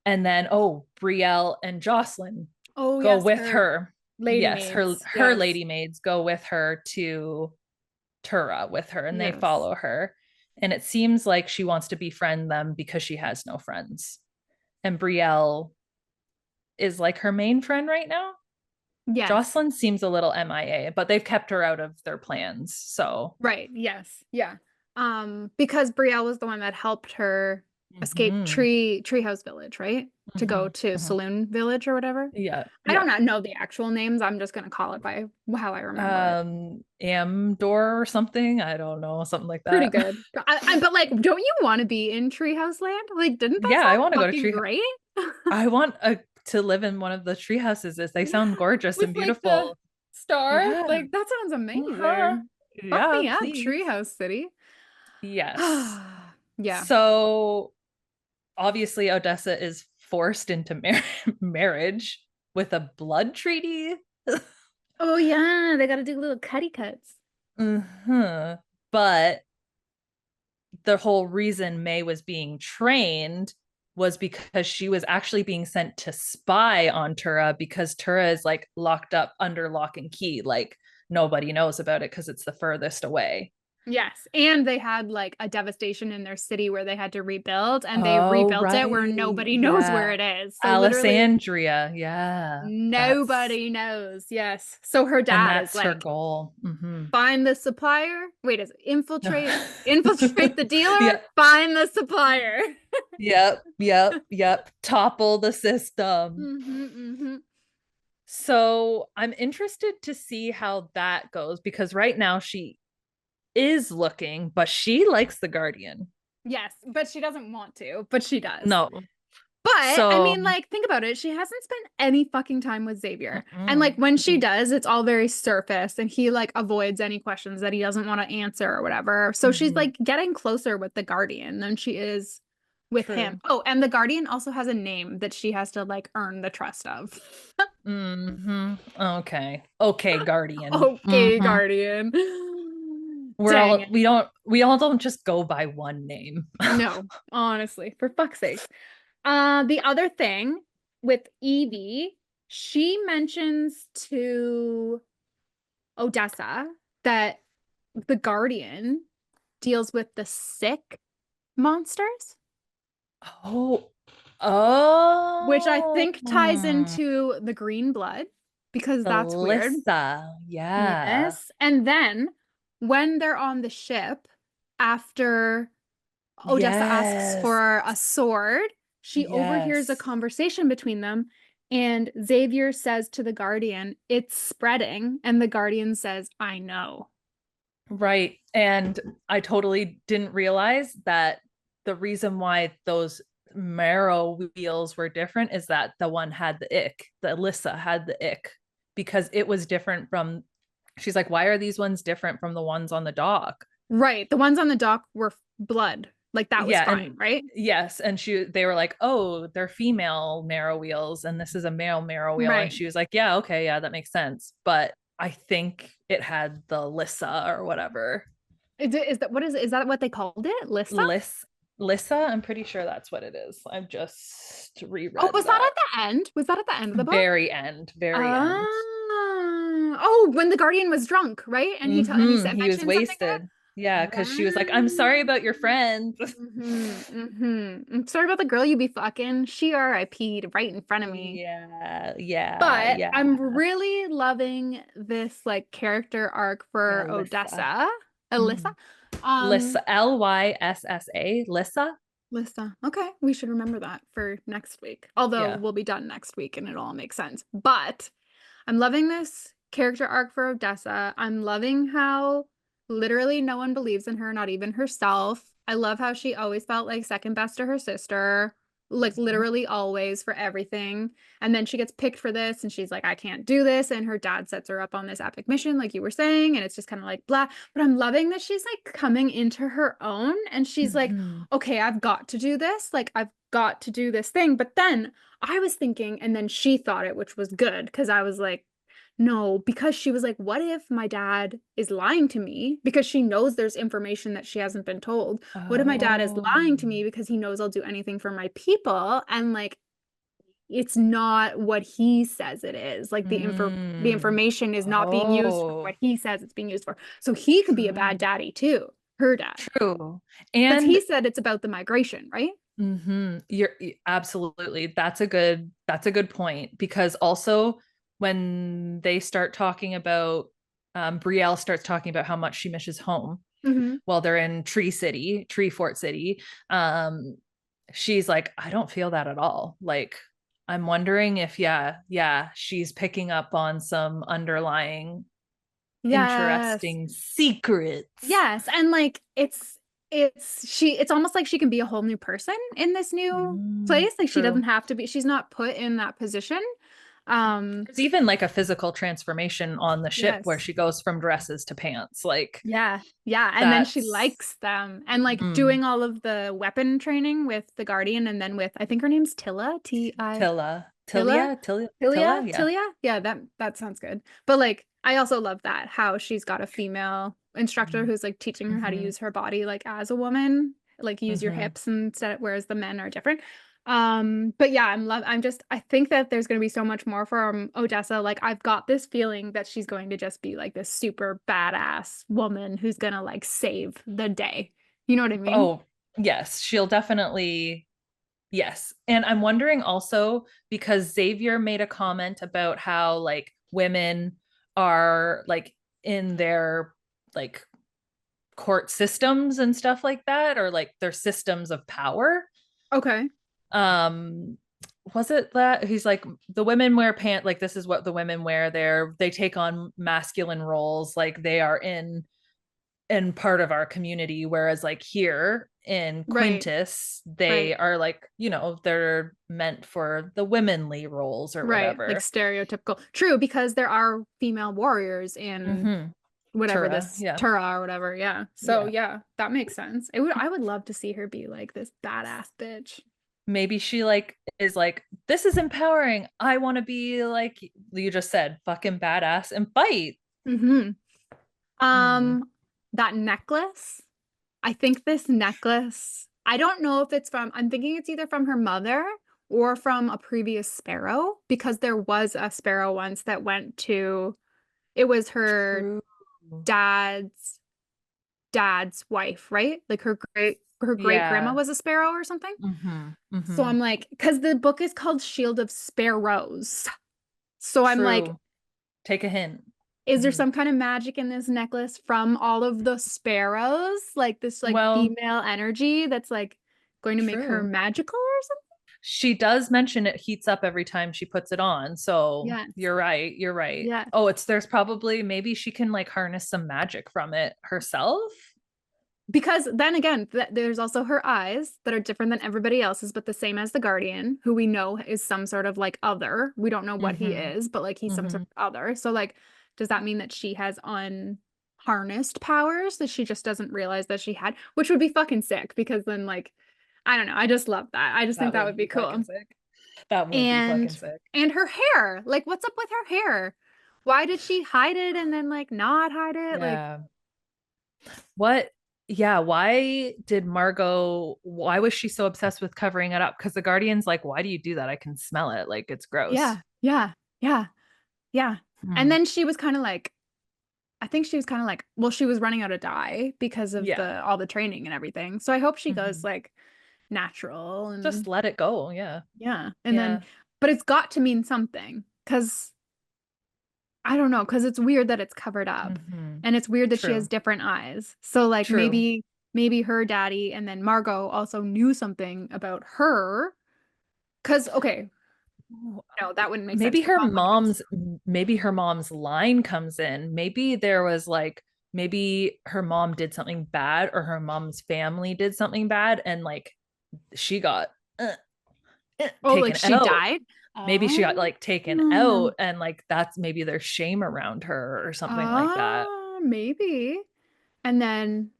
And then Brielle and Jocelyn Oh go yes, with her her. lady Yes, her maids. her Yes. lady maids go with her to Tura with her and they Yes. follow her. And it seems like she wants to befriend them because she has no friends. And Brielle is like her main friend right now. Yes. Jocelyn seems a little MIA, but they've kept her out of their plans. So, Right. Yes. Yeah. Because Brielle was the one that helped her escape mhm, Treehouse Village, right? To go mhm, to mhm. Saloon Village or whatever. Yeah, I don't yeah. know the actual names. I'm just gonna call it by how I remember it. Amdor or something. I don't know, something like Pretty that. good. But like, don't you want to be in Treehouse Land? Like, didn't that Yeah, I want to sound go to fucking tree. great? I want to live in one of the tree houses. They sound gorgeous With and like the beautiful. star? Yeah. Like, that sounds Uh-huh. amazing. Fuck Yeah, me up, please. Treehouse City. Yes. Yeah. So obviously Odessa is forced into marriage with a blood treaty. Oh yeah, they gotta do little cutty cuts. Uh-huh. But the whole reason May was being trained was because she was actually being sent to spy on Tura because Tura is like locked up under lock and key. Like nobody knows about it because it's the furthest away. Yes, and they had like a devastation in their city where they had to rebuild, and they Oh, rebuilt right. it where nobody knows where Yeah. it is. So literally Alessandria. Yeah. That's, nobody knows. Yes. So her and dad is that's her like, goal. find the supplier. Wait, is it infiltrate the dealer, Yeah. find the supplier. Yep. Yep. Yep. Topple the system. Mm-hmm. So I'm interested to see how that goes because right now she is looking, but she likes the Guardian. Yes, but she doesn't want to, but she does. No. But I So, mean, like, think about it. She hasn't spent any fucking time with Xavier. And like mm-mm. when she does, it's all very surface and he like avoids any questions that he doesn't want to answer or whatever. So she's Mhm. like getting closer with the Guardian than she is with him. True. Oh, and the Guardian also has a name that she has to like earn the trust of. Okay. Okay, Guardian. Okay, Guardian. Dang it. We all don't just go by one name. No, honestly, for fuck's sake. The other thing with Evie, she mentions to Odessa that the Guardian deals with the sick monsters, Oh, which I oh, think ties into the green blood because the that's weird. Lissa. Yeah. Yes. And then when they're on the ship, after Odessa asks Yes. for a sword, she overhears a Yes. conversation between them. And Xavier says to the Guardian, it's spreading. And the Guardian says, I know. Right. And I totally didn't realize that the reason why those marrow wheels were different is that the one had the ick, the Alyssa had the ick because it was different from, she's like, why are these ones different from the ones on the dock? Right. The ones on the dock were blood. Like that was Yeah. And fine, right? yes. And they were like, oh, they're female marrow wheels and this is a male marrow wheel. And Right. she was like, yeah, okay. Yeah, that makes sense. But I think it had the Lissa or whatever. Is that what is it? Is that what they called it? Lissa? Liss Lissa, I'm pretty sure that's what it is. I've just Oh, reread was that that. at the end? Was that at the end of the book? Very end, very end. Ah, oh, when the Guardian was drunk, right? And he said He was mentioned something wasted. Yeah, because she was like, I'm sorry about about your friend. I'm sorry about the girl you be fucking. She RIP'd right in front of me. Yeah, yeah, But yeah. I'm really loving this like character arc for Alyssa. Odessa. Alyssa. Mhm. Um, Lissa, Lyssa, Lissa. Lissa. Okay, we should remember that for next week. Although Yeah. we'll be done next week and it'll all make sense. But I'm loving this character arc for Odessa. I'm loving how literally no one believes in her, not even herself. I love how she always felt like second best to her sister, like Mhm. literally always for everything. And then she gets picked for this and she's like, I can't do this. And her dad sets her up on this epic mission, like you were saying. And it's just kind of like blah. But I'm loving that she's like coming into her own and she's like, Mhm. okay, I've got to do this. Like, I've got to do this thing. But then I was thinking, and then she thought it, which was good because I was like, no, because she was like, what if my dad is lying to me because she knows there's information that she hasn't been told? What if my dad is Oh. lying to me because he knows I'll do anything for my people? And like, it's not what he says it is. Like the Mm. information is not being used for what Oh, he says it's being used for. So he could be a bad true. daddy too, her dad. True. Because And he said it's about the migration, right? absolutely. That's a good point because also when they start talking about Brielle starts talking about how much she misses home Mm-hmm. while they're in Tree Fort City. Um, she's like, I don't feel that at all. Like, I'm wondering if, yeah, she's picking up on some underlying Yes. interesting secrets. Yes. And like it's almost like she can be a whole new person in this new place. Like she doesn't True. have to be, she's not put in that position. Um, There's even like a physical transformation on the ship where yes. she goes from dresses to pants. Like Yeah. Yeah. And then she that's likes them and like mm, doing all of the weapon training with the Guardian and then with I think her name's Tilla, T-I Tilla, Tilla, Tilla, yeah. Tilia. Yeah, that sounds good. But like, I also love that how she's got a female instructor who's like teaching her how to Mm-hmm. use her body like as a woman, like use your Mm-hmm. hips instead, whereas the men are different. But yeah, I think that there's gonna be so much more from Odessa. Like, I've got this feeling that she's going to just be like this super badass woman who's gonna like save the day. You know what I mean? Oh, yes, she'll definitely. Yes. And I'm wondering also because Xavier made a comment about how like women are like in their like court systems and stuff like that, or like their systems of power. Okay. Um, was it that he's like the women wear pant like this is what the women wear they take on masculine roles like they are in part of our community whereas like here in Right. Quintus Right. they are like they're meant for the womanly roles or Right, like whatever. stereotypical. True, because there are female warriors in Mm-hmm. whatever Tura, this yeah. Tura or whatever. Yeah. So Yeah. yeah, that makes sense. I would love to see her be like this badass bitch. Maybe she like is like, this is empowering. I want to be like you just said, fucking badass and fight. Mm-hmm. Hmm. That necklace. I think this necklace, I don't know if it's from, I'm thinking it's either from her mother or from a previous sparrow, because there was a sparrow once that went to, it was her True. dad's dad's wife, right? Like her great grandma Yeah. was a sparrow or something. Mm-hmm. So Mm-hmm. I'm like, because the book is called Shield of Sparrows. So I'm like, True. Take a hint. is there Mhm. some kind of magic in this necklace from all of the sparrows? Like this like Well, female energy that's like going to make her true. magical or something? She does mention it heats up every time she puts it on. So Yes. you're right. You're right. Yes. Oh, there's probably maybe she can like harness some magic from it herself. Because then again, there's also her eyes that are different than everybody else's, but the same as the Guardian, who we know is some sort of like other. We don't know what he Mm-hmm. is, but like he's some sort Mm-hmm. of other. So like, does that mean that she has unharnessed powers that she just doesn't realize that she had? Which would be fucking sick because then like, I don't know. I just love that. I just think That that would would be be fucking cool. sick. That would be fucking And sick. and her hair. Like, what's up with her hair? Why did she hide it and then like not hide it? Like, Yeah. What? Yeah. Why was she so obsessed with covering it up? Because the Guardian's like, why do you do that? I can smell it. Like it's gross. yeah, yeah, yeah. Yeah. And Hmm. then she was kind of like, I think she was kind of like, well, she was running out of dye because of Yeah. the all the training and everything. So I hope she goes Hmm. like natural Just and let it go. Yeah. yeah. And then, Yeah. but it's got to mean something because I don't know, because it's weird that it's covered up Hmm. and it's weird that she has True. different eyes. So like True. maybe her daddy and then Margot also knew something about her. Because okay, no, that wouldn't make sense. maybe Her her mom wouldn't give. mom's maybe her mom's line comes in. Maybe there was like maybe her mom did something bad or her mom's family did something bad and like she got Oh, like taken she out. died? Maybe she got like taken Oh. out and like that's maybe there's shame around her or something like that. Maybe. And then,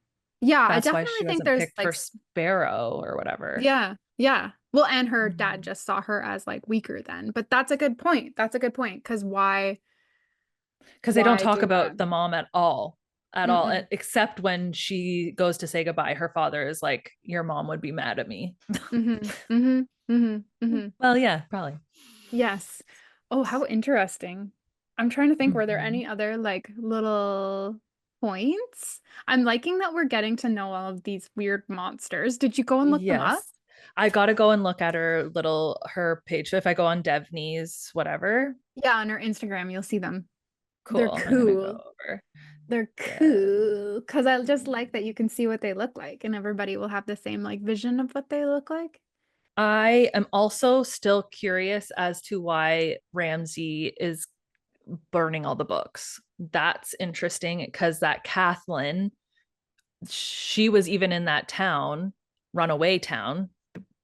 yeah, I That's why definitely she think wasn't there's picked like, for Sparrow or whatever. yeah, yeah. Well, and her dad Mhm. just saw her as like weaker then. But that's a good point. That's a good point. Because Because they don't why talk do that? about the mom at all, Mm-mm. except when she goes to say goodbye. Her father is like, "Your mom would be mad at me." Mm-hmm. Mm-hmm. Mm-hmm. Mm-hmm. Well, yeah, probably. Yes. Oh, how interesting. I'm trying to think, were there Mhm. any other like little points? I'm liking that we're getting to know all of these weird monsters. Did you go and look them up? Yes. I gotta go and look at her page. So if I go on Devney's whatever, Yeah, on her Instagram, you'll see them. They're cool. I'm gonna go cool. over. They're Dev. cool. Because I just like that you can see what they look like and everybody will have the same like vision of what they look like. I am also still curious as to why Ramsey is burning all the books. That's interesting because that Kathleen, she was even in that town, runaway town,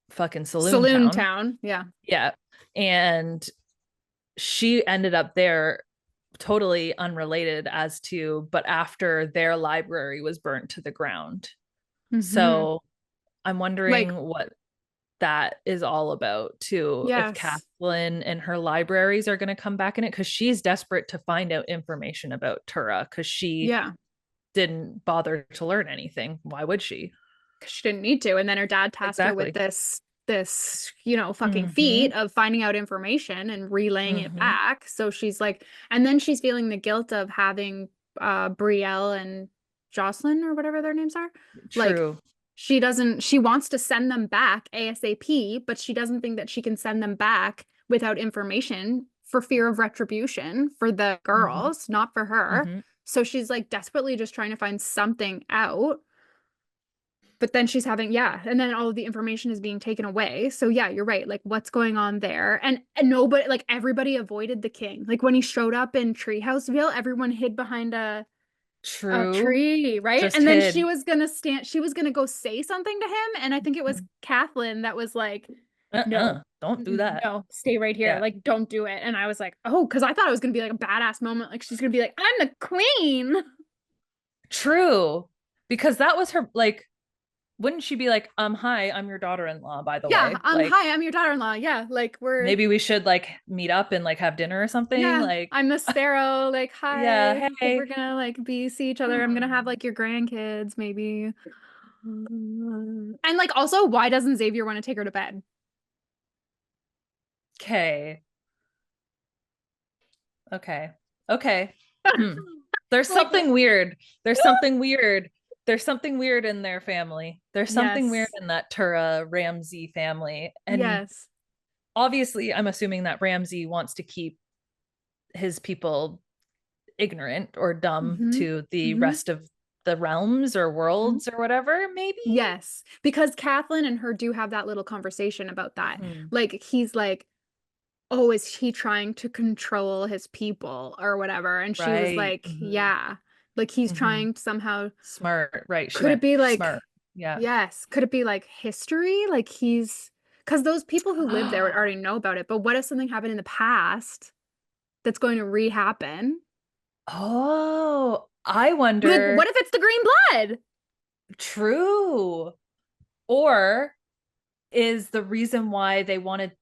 fucking saloon Saloon town. Town. Yeah. Yeah. And she ended up there totally unrelated as to, but after their library was burnt to the ground. Mm-hmm. So I'm Like, wondering what that is all about too. If yes. Kathleen and her libraries are going to come back in it because she's desperate to find out information about Tura because she Yeah. didn't bother to learn anything. Why would she? 'Cause she didn't need to. And then her dad tasked her with Exactly. this fucking Mm-hmm. feat of finding out information and relaying it Mm-hmm. back. So she's like, and then she's feeling the guilt of having Brielle and Jocelyn or whatever their names are. Like, True. she wants to send them back ASAP, but she doesn't think that she can send them back without information for fear of retribution for the Mm-hmm. girls, not for her. Mm-hmm. So she's like desperately just trying to find something out. But then she's having, yeah, and then all of the information is being taken away. So yeah, you're right. Like what's going on there? And nobody, like everybody avoided the king. Like when he showed up in Treehouseville, everyone hid behind a True. tree, right? Just And then she hid. was gonna she was gonna go say something to him, and I think it was Kathleen that was like, no, Don't do that. no, stay right here, Yeah. like don't do it. And I was like, oh, because I thought it was gonna be like a badass moment, like she's gonna be like, I'm the queen. True. Because that was her, like, wouldn't she be like, hi, I'm your daughter-in-law, by the Yeah, way. Like, hi, I'm your daughter-in-law. Yeah, like we're maybe we should like meet up and like have dinner or something. yeah, Like, I'm the sparrow. Like, hi. yeah, We're hey. gonna like be see each other. I'm gonna have Hmm. like your grandkids, maybe. And like also, why doesn't Xavier want to take her to bed? Okay. Okay. Okay. Hmm. There's Like, something weird. There's something weird. There's something weird in their family. There's something weird yes, in that Tura Ramsey family. And yes. obviously, I'm assuming that Ramsey wants to keep his people ignorant or dumb Mm-hmm. to the Mm-hmm. rest of the realms or Mm-hmm. worlds or whatever, maybe. Yes, because Kathleen and her do have that little conversation about that. Mhm. Like he's like, "Oh, is he trying to control his people or whatever?" And she was Right. like, "Yeah." Like he's Hmm. trying to somehow Smart. Right. She could it went be like smart. Yeah. yes, could it be like history? Like he's because those people who live there would already know about it. But what if something happened in the past that's going to re-happen? Oh, I Like, wonder. what if it's the green blood? True. Or is the reason why they wanted,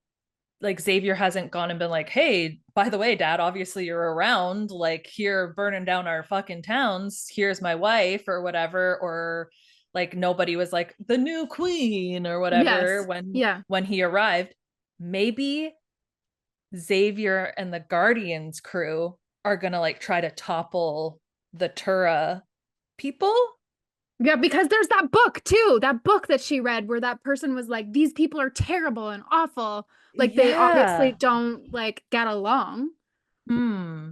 like, Xavier hasn't gone and been like, hey, by the way, dad, obviously you're around, like, here burning down our fucking towns, here's my wife or whatever, or like nobody was like the new queen or whatever Yes. when Yeah. he arrived. Maybe Xavier and the Guardians crew are gonna like try to topple the Tura people. Yeah, because there's that book too, that book that she read where that person was like, these people are terrible and awful. Like they obviously Yeah. don't like get along. Hmm.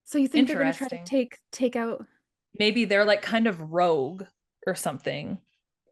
So you think they're gonna try to Interesting. take out Maybe they're like kind of rogue or something.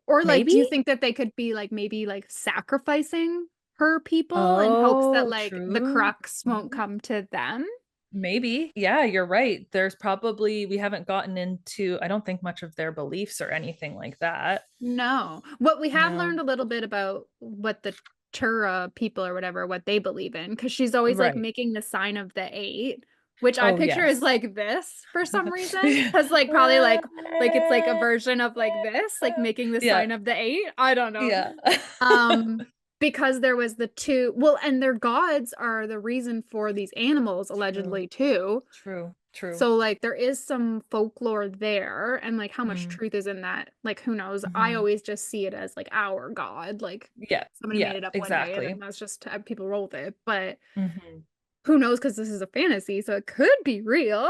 or like Maybe? do you think that they could be like maybe like sacrificing her people in hopes that Oh, like the true. crux won't come to them? Maybe. Yeah, you're right. There's probably, we haven't gotten into, I don't think much of their beliefs or anything like that. No. What we have No. learned a little bit about what the Tura people or whatever, what they believe in, because she's always like Right. making the sign of the eight, which I Oh, picture is yes. like this for some reason. Yeah. Because like probably like it's like a version of like this, like making the Yeah. sign of the eight. I don't know. Yeah. Um, because there was the two, well, and their gods are the reason for these animals, True. allegedly, too. True. True. So like there is some folklore there and like how much Mm. truth is in that, like who knows? I Hmm. always just see it as like our God, like Yeah. somebody Yeah. made it up one day and then Exactly. that's just how people roll with it. But Hmm. who knows because this is a fantasy, so it could be real.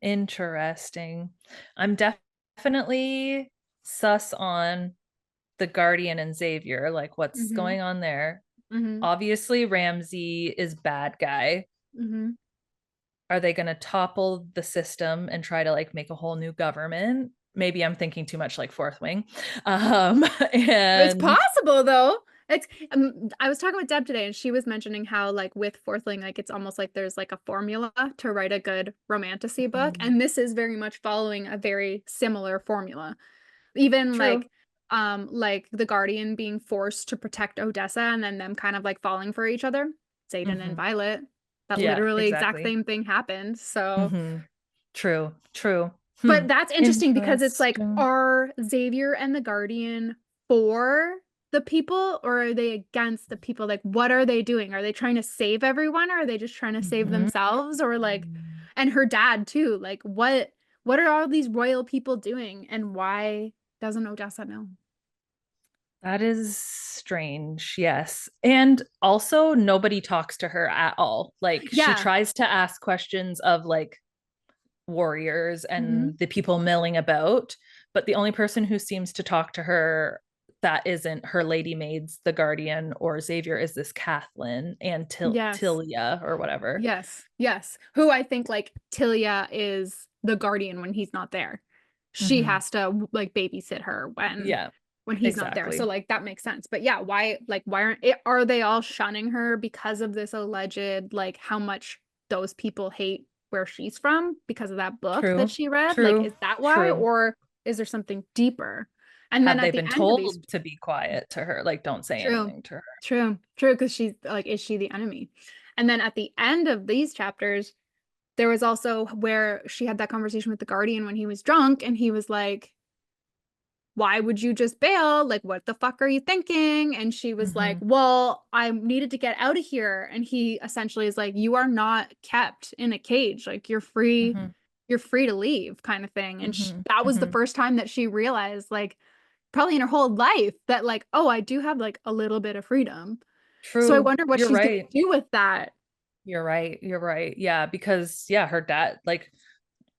Interesting. I'm definitely sus on the Guardian and Xavier, like what's Mm-hmm. going on there. Mm-hmm. Obviously, Ramsey is bad guy. Mm-hmm. Are they going to topple the system and try to like make a whole new government? Maybe I'm thinking too much like Fourth Wing. It's And possible though. It's I was talking with Deb today and she was mentioning how like with Fourthling like it's almost like there's like a formula to write a good romantasy book mm, and this is very much following a very similar formula. Even true. like the Guardian being forced to protect Odessa and then them kind of like falling for each other. Xaden and Hmm. Violet. That Yeah, literally exact exactly. same thing happened. So Hmm. True, true. Hmm. but that's interesting because it's like, Interesting. are Xavier and the Guardian for the people or are they against the people? Like, what are they doing? Are they trying to save everyone or are they just trying to save Hmm. themselves? Or like, and her dad too. Like, what are all these royal people doing and why doesn't Odessa know? That is strange. Yes. And also, nobody talks to her at all. Like, she Yeah. tries to ask questions of like warriors Hmm. and the people milling about, but the only person who seems to talk to her that isn't her lady maids, the Guardian or Xavier, is this Kathleen and Yes. Tilia or whatever. Yes. Yes. Who I think like Tilia is the Guardian when he's not there. She Hmm. has to like babysit her Yeah, when he's not there. So exactly. like that makes sense. But yeah, why aren't it, are they all shunning her because of this alleged like how much those people hate where she's from because of that book that True, she read? Like true, is that why true. or is there something deeper? And then Have at they the been end of these told to be quiet to her? Like, don't say true. anything to her. True. True because she's like is she the enemy? And then at the end of these chapters there was also where she had that conversation with the Guardian when he was drunk, and he was like, why would you just bail? Like, what the fuck are you thinking? And she was like, Mm-hmm. well, I needed to get out of here. And he essentially is like, you are not kept in a cage. Like, Mm-hmm. you're free to leave, kind of thing. And Mm-hmm. that was the Mm-hmm. first time that she realized, like, probably in her whole life, that like, oh, I do have like a little bit of freedom. So I True. wonder what You're she's gonna right. do with that. You're right. You're right. Yeah, because yeah, her dad, like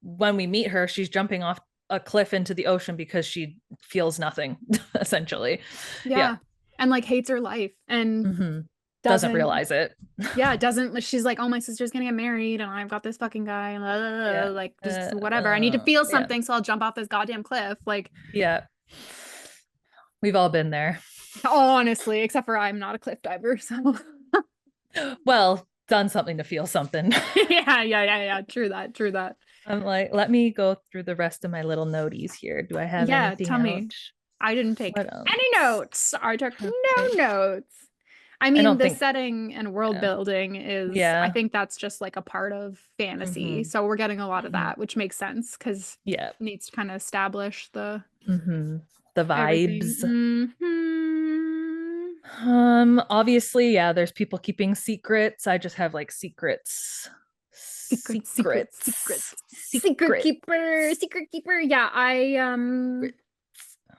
when we meet her, she's jumping off a cliff into the ocean because she feels nothing, essentially. Yeah. Yeah. And like hates her life and Hmm. Doesn't doesn't, realize it. yeah, doesn't, she's like, oh, my sister's gonna get married and I've got this fucking guy and Yeah. like just whatever. I need to feel Yeah. something, so I'll jump off this goddamn cliff. Like, Yeah. We've all been there. honestly, except for I'm not a cliff diver, so Well, done something to feel something. yeah. True that, true that. I'm like, let me go through the rest of my little noties here. Do I have Yeah, anything tell me. else? I didn't take What else? any notes. I took Okay. no notes. I I mean, don't the think, setting and world yeah. building is, I Yeah. think that's just like a part of fantasy. Hmm. So we're getting a lot of Hmm. that, which makes sense because Yeah. it needs to kind of establish the Hmm. The everything. vibes. Hmm. Obviously, yeah, there's people keeping secrets. I just have like secrets. Secret, secret, secret, Secrets. secret Secret. keeper, secret keeper. Yeah, oh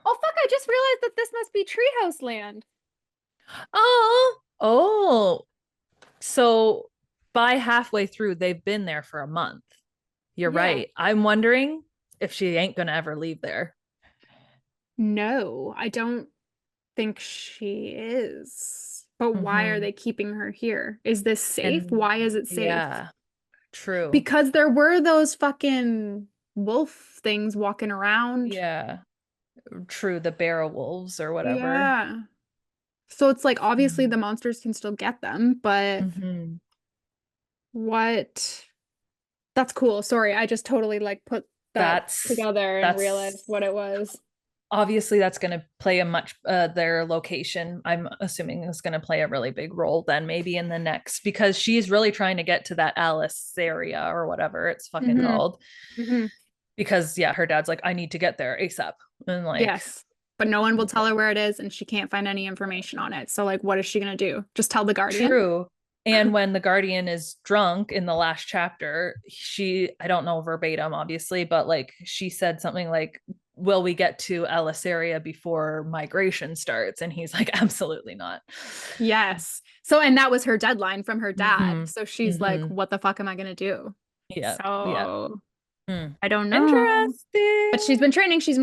fuck, I just realized that this must be Treehouse Land. Oh, oh. So by halfway through, they've been there for a month. You're Yeah. right. I'm wondering if she ain't gonna ever leave there. No, I don't think she is. But why are Hmm. they keeping her here? Is this safe? And Why is it safe? yeah, true. Because there were those fucking wolf things walking around. Yeah, true. The barrel wolves or whatever. Yeah. So it's like obviously the monsters can still get them, but Mm-hmm. what? That's cool. Sorry, I just totally like put that That's together and realized that's what it was. obviously that's going to play a much their location. I'm assuming is going to play a really big role then maybe in the next because she's really trying to get to that Alice area or whatever it's fucking Hmm. called. Hmm. Because yeah, her dad's like, I need to get there ASAP. And like, Yes. But no one will tell her where it is and she can't find any information on it. So like what is she gonna do? Just tell the Guardian? true. And when the Guardian is drunk in the last chapter, I don't know verbatim, obviously, but like she said something like, will we get to Ellis area before migration starts? And he's like, absolutely not. Yes. So and that was her deadline from her dad. Mm-hmm. So she's like, Mm-hmm. what the fuck am I gonna do? Yeah. Yeah. So Hmm. I don't know. But Interesting. she's been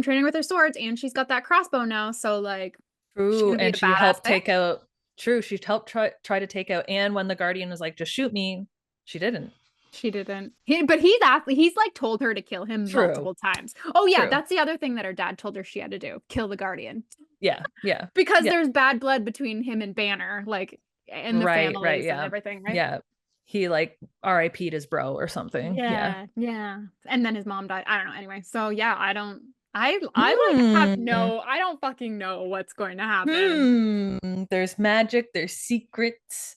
training with her swords and she's got that crossbow now. So like she's True. gonna be a And she badass helped there. take out, true. She helped try to take out. And when the Guardian was like, just shoot me, she didn't. She didn't. But he's like told her to kill him True. multiple times. Oh yeah, True. that's the other thing that her dad told her she had to do. Kill the Guardian. Yeah. Yeah. Because Yeah. there's bad blood between him and Banner, like and the Right. Right. families and Yeah. everything, right? Yeah. He like RIP'd his bro or something. Yeah. Yeah, yeah. And then his mom died. I don't know. Anyway, so yeah, I like have Hmm. no, I don't fucking know what's going to happen. Hmm. There's magic. There's secrets.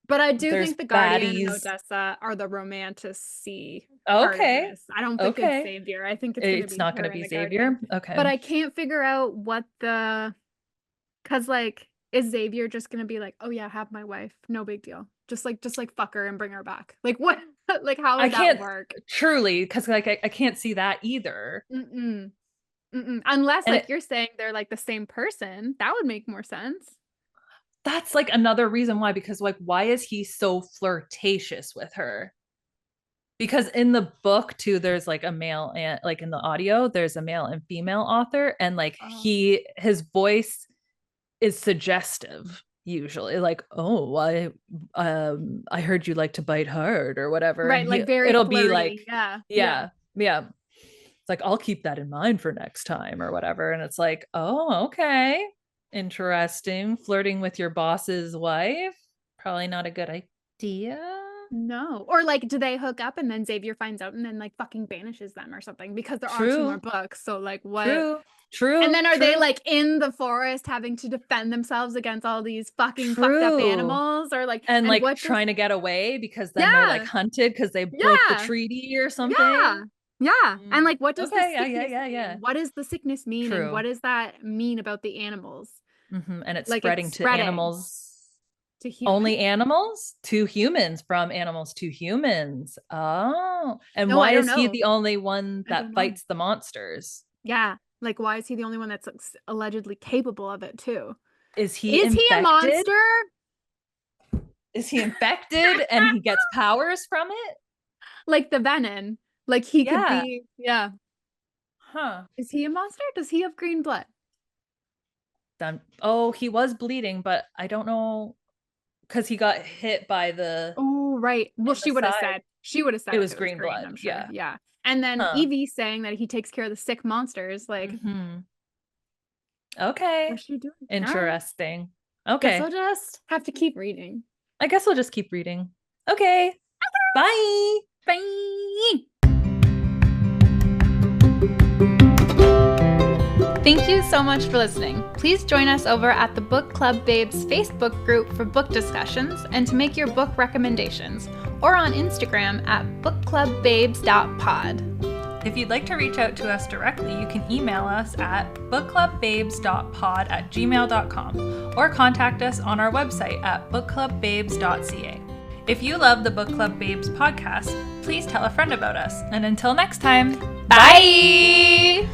But I do There's think the Guardian and baddies. Odessa are the romantic-y part of Okay. this. I don't think it's Okay. Xavier. I think it's gonna It's be not going her to and be the Guardian. Xavier. Okay. But I can't figure out what the Cause like, is Xavier just gonna be like, oh yeah, have my wife, no big deal. Just like fuck her and bring her back. Like what? Like how I would that can't work? truly because like I can't see that either. Mm-mm. Mm-mm. Unless And like you're saying they're like the same person, that would make more sense. that's like another reason why because like why is he so flirtatious with her? Because in the book too there's like a male and like in the audio there's a male and female author and like Oh. his voice is suggestive usually like oh I heard you like to bite hard or whatever and Right, like very it'll be like flirty. Yeah, yeah. yeah yeah it's like I'll keep that in mind for next time or whatever and it's like oh okay interesting flirting with your boss's wife probably not a good idea. No. Or like, do they hook up and then Xavier finds out and then like fucking banishes them or something? Because there are two more True. books. So like what? True. True. And then are they true. like in the forest having to defend themselves against all these fucking fucked up True. animals, or like And like what trying to get away because then they're like Yeah. hunted because they broke the Yeah. treaty or Yeah. something. Yeah. And like what does the Okay. sickness Yeah. mean? What does the sickness mean, and what True. does that mean about the animals? And it's Like spreading it's to spreading animals. to Only humans. animals to humans, from animals to humans. Oh, and No, I why don't is he know. the only one I don't that know. fights the monsters? Yeah. Like why is he the only one that's like, allegedly capable of it too? Is he Is he a infected? monster? Is he infected and he gets powers from it? Like the venom. Like he could Yeah. be, yeah. Huh. Is he a monster? Does he have green blood? Done. Oh, he was bleeding, but I don't know because he got hit by the Oh, right. Well, in the she would have side. said. She would have said It if was it was green green, blood. I'm sure. Yeah. Yeah. And then Huh. Evie saying that he takes care of the sick monsters. Like, Okay. what's she doing? All right. Interesting. Guess I'll Okay. just have to keep reading. I guess we'll just keep reading. Okay. Bye. Bye. Thank you so much for listening. Please join us over at the Book Club Babes Facebook group for book discussions and to make your book recommendations, or on Instagram at bookclubbabes.pod. If you'd like to reach out to us directly, you can email us at bookclubbabes.pod@gmail.com or contact us on our website at bookclubbabes.ca. If you love the Book Club Babes podcast, please tell a friend about us. And until next time, Bye!